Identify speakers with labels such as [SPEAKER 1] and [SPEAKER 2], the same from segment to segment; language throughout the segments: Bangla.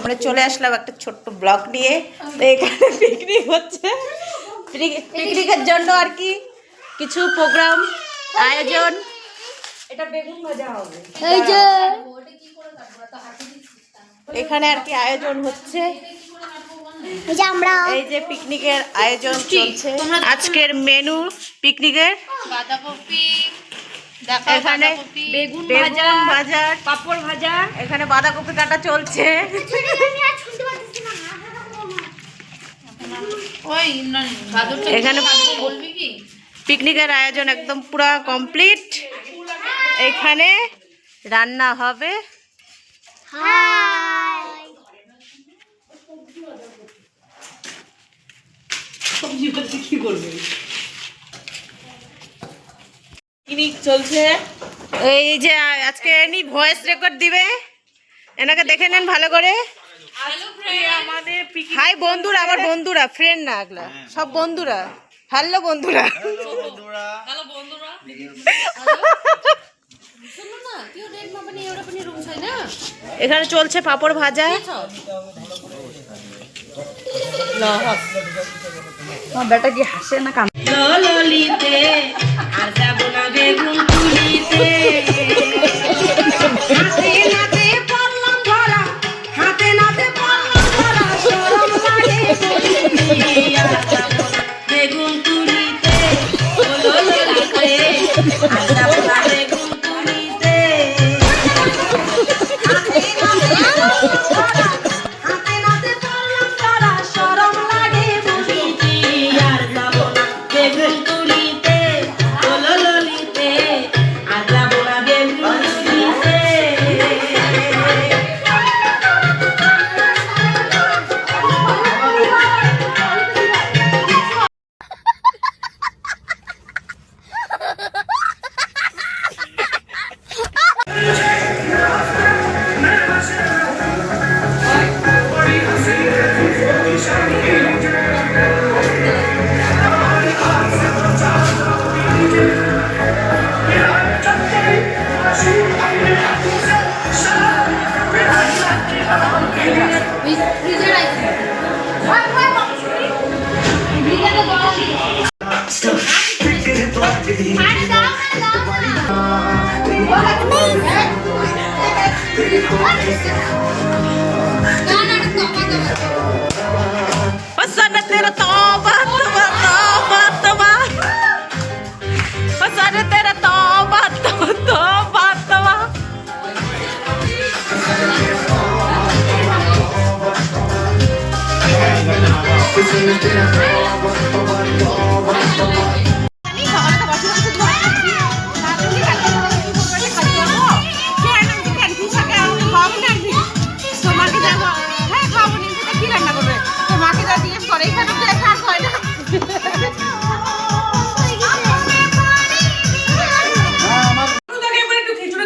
[SPEAKER 1] আমরা চলে আসলাম একটা ছোট্ট ব্লগ নিয়ে। তো এখানে পিকনিক হচ্ছে, পিকনিকের জন্য আর কি কিছু প্রোগ্রাম আয়োজন। এটা বেগুন ভাজা হবে, এই যে এখানে আর কি আয়োজন হচ্ছে। এই যে পিকনিকের আয়োজন চলছে, আজকের মেনু পিকনিকের
[SPEAKER 2] বাঁধাকপি,
[SPEAKER 1] এখানে বেগুন ভাজা, পাপড় ভাজা, এখানে বাঁধাকপি কাটা চলছে। এখানে পিকনিকের আয়োজন একদম পুরো কমপ্লিট। এখানে রান্না হবে। কি করবে? পিকনিক চলছে। এই যে আজকে এনি ভয়েস রেকর্ড দিবে, এনাকে দেখে নেন ভালো করে। হাই বন্ধুরা, আমার বন্ধুরা, ফ্রেন্ড না, এগুলা সব বন্ধুরা। হ্যালো বন্ধুরা, এখানে চলছে পাপড় ভাজা। বেটা কি হাসে না কাম ললিতে আর যাব না বেগুন তুলিতে, হাতে নাতে পড়লাম ধরা, হাতে নাতে পড়লাম ধরা, শরম লাগে আর যাব না বেগুন তুলিতে, ললিতে আর যাব না বেগুন তুলিতে, হাতে নাতে ধরা, হাতে নাতে পড়লাম ধরা, শরম লাগে বলিতে আর যাব না বেগুন তুলিতে, ললিতে আর যাব না বেগুন তুলিতে। Pasada tera toba, toba, toba, toba. Pasada tera toba, toba, toba, toba.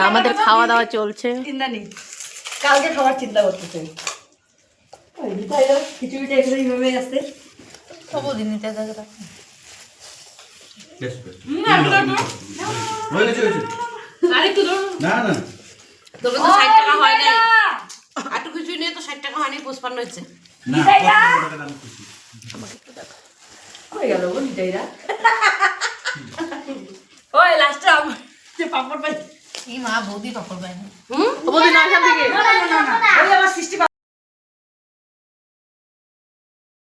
[SPEAKER 1] আমাদের খাওয়া দাওয়া চলছে।
[SPEAKER 2] কালকে খাবার চিন্তা করতেছে, খিচুড়িটা এখানে এইভাবে আছে সবদিন নিতে থাকে। আরেকটু ধরুন না না, তবে তো 60 টাকা হয় নাই, আটু খিচুড়ি নিয়ে তো 60 টাকা হয়নি, 55 হচ্ছে না। আমাকে একটু দেখো কই গেল ও নিটাইরা। ওই লাস্টে আমার যে পাপড় পাই, এই মা বৌদি পাপড় পাই না। বৌদি না এখান থেকে, না না না না,